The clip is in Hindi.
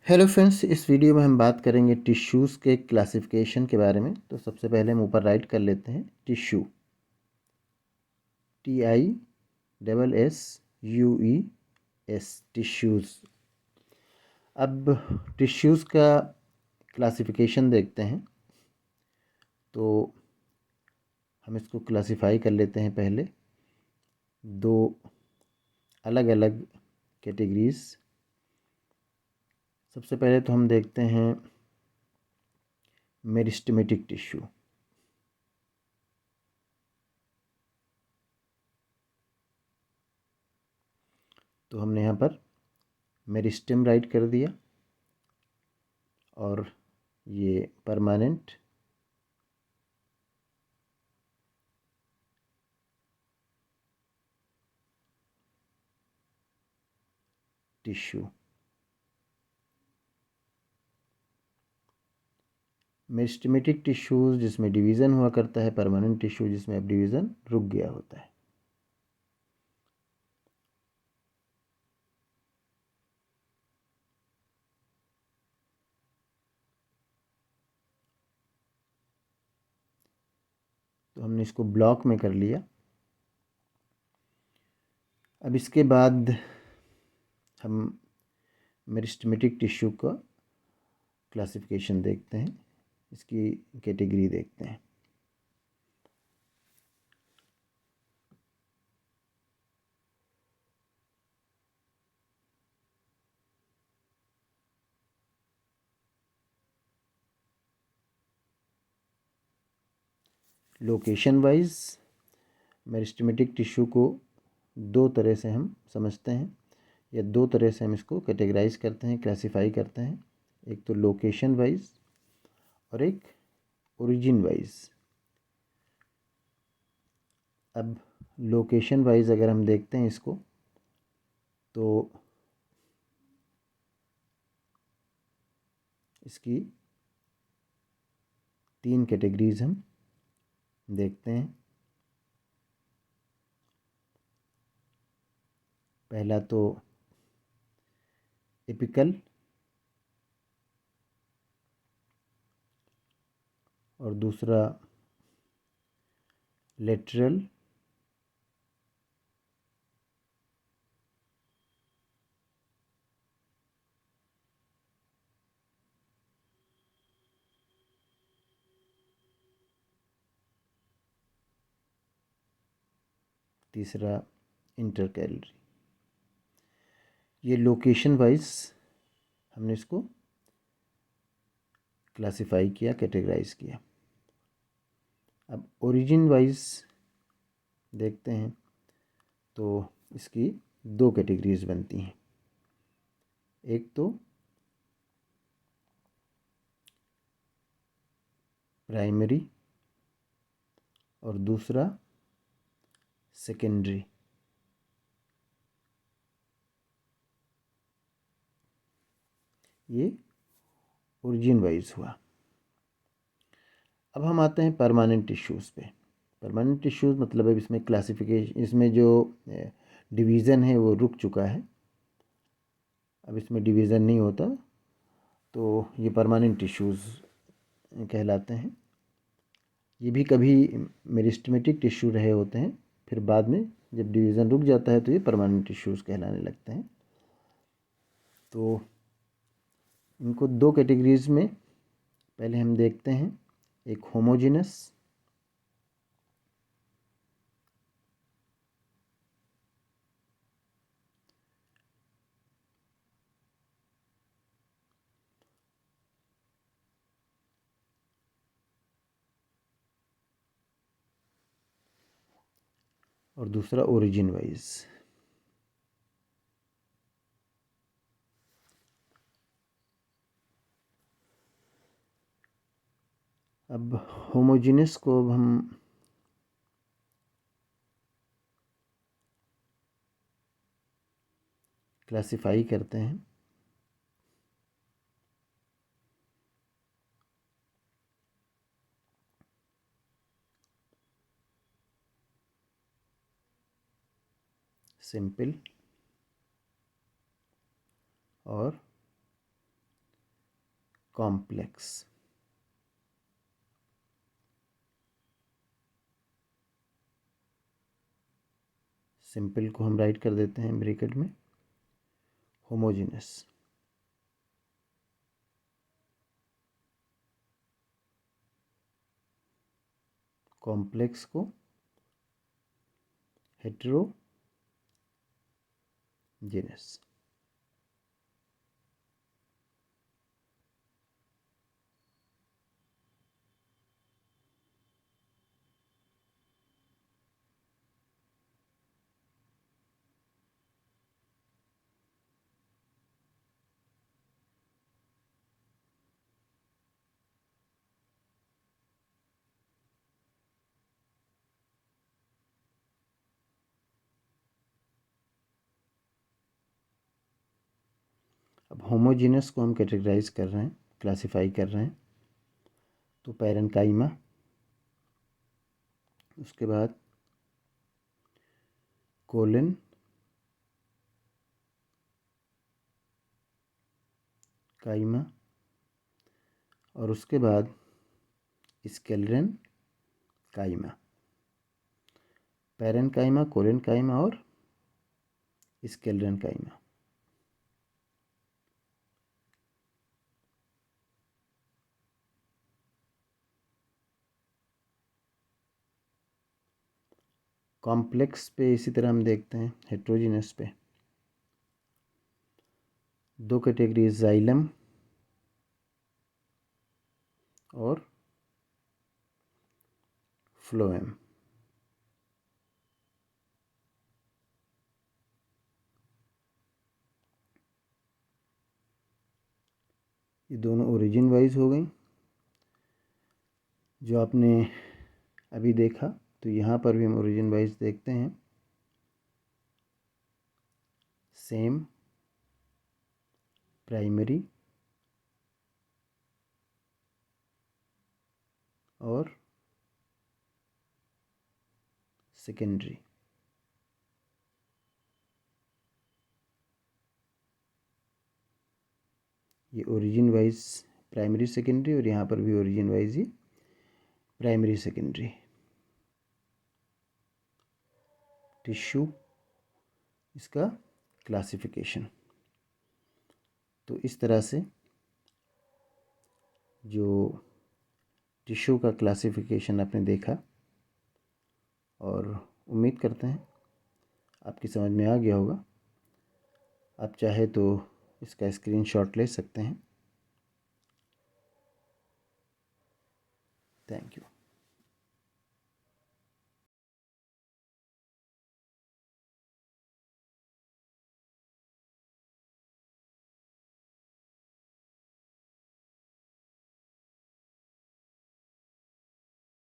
हेलो फ्रेंड्स, इस वीडियो में हम बात करेंगे टिश्यूज़ के क्लासिफिकेशन के बारे में। तो सबसे पहले हम ऊपर राइट कर लेते हैं टिश्यू, TISSUES, टिश्यूज़। अब टिश्यूज़ का क्लासिफिकेशन देखते हैं। तो हम इसको क्लासिफाई कर लेते हैं पहले दो अलग अलग कैटेगरीज। सबसे पहले तो हम देखते हैं मेरिस्टेमेटिक टिश्यू। तो हमने यहाँ पर मेरिस्टेम राइट कर दिया और ये परमानेंट टिश्यू। मेरिस्टेमेटिक टिश्यूज़ जिसमें डिवीज़न हुआ करता है, परमानेंट टिश्यू जिसमें अब डिवीज़न रुक गया होता है। तो हमने इसको ब्लॉक में कर लिया। अब इसके बाद हम मेरिस्टेमेटिक टिश्यू का क्लासिफिकेशन देखते हैं, इसकी कैटेगरी देखते हैं। लोकेशन वाइज मेरिस्टेमेटिक टिश्यू को दो तरह से हम समझते हैं, या दो तरह से हम इसको कैटेगराइज करते हैं, क्लासिफाई करते हैं। एक तो लोकेशन वाइज और एक ओरिजिन वाइज। अब लोकेशन वाइज अगर हम देखते हैं इसको, तो इसकी तीन कैटेगरीज हम देखते हैं। पहला तो एपिकल और दूसरा लेटरल तीसरा इंटरकैलरी। ये लोकेशन वाइज हमने इसको क्लासिफाई किया, कैटेगराइज किया। अब ओरिजिन वाइज देखते हैं तो इसकी दो कैटेगरीज बनती हैं। एक तो प्राइमरी और दूसरा सेकेंडरी। ये ओरिजिन वाइज हुआ। अब हम आते हैं परमानेंट टिश्यूज़ पे। परमानेंट टिश्यूज़ मतलब अब इसमें क्लासिफिकेशन, इसमें जो डिवीज़न है वो रुक चुका है, अब इसमें डिवीज़न नहीं होता, तो ये परमानेंट टिश्यूज़ कहलाते हैं। ये भी कभी मेरिस्टेमेटिक टिश्यू रहे होते हैं, फिर बाद में जब डिवीज़न रुक जाता है तो ये परमानेंट टिश्यूज़ कहलाने लगते हैं। तो इनको दो कैटेगरीज में पहले हम देखते हैं, एक होमोजेनस और दूसरा ओरिजिन वाइज। अब होमोजेनस को अब हम क्लासिफाई करते हैं। सिंपल और कॉम्प्लेक्स। सिंपल को हम राइट कर देते हैं ब्रैकेट में, होमोजेनस। कॉम्प्लेक्स को हेटेरोजेनस। अब होमोजीनस को हम कैटेगराइज कर रहे हैं, क्लासिफाई कर रहे हैं। तो पैरेन्काइमा, उसके बाद कोलिन, काइमा, और उसके बाद स्केलेरन काइमा। पैरेन्काइमा, कोलिन काइमा और स्केलेरन काइमा। कॉम्प्लेक्स पे इसी तरह हम देखते हैं। हेटेरोजेनस पे दो कैटेगरी, जाइलम और फ्लोएम। ये दोनों ओरिजिन वाइज हो गई। जो आपने अभी देखा, तो यहाँ पर भी हम ओरिजिन वाइज देखते हैं। सेम, प्राइमरी और सेकेंडरी। ये ओरिजिन वाइज प्राइमरी सेकेंडरी, और यहाँ पर भी ओरिजिन वाइज ही प्राइमरी सेकेंडरी। टिश्यू, इसका क्लासिफिकेशन। तो इस तरह से जो टिश्यू का क्लासिफिकेशन आपने देखा, और उम्मीद करते हैं आपकी समझ में आ गया होगा। आप चाहे तो इसका स्क्रीनशॉट ले सकते हैं। Thank you.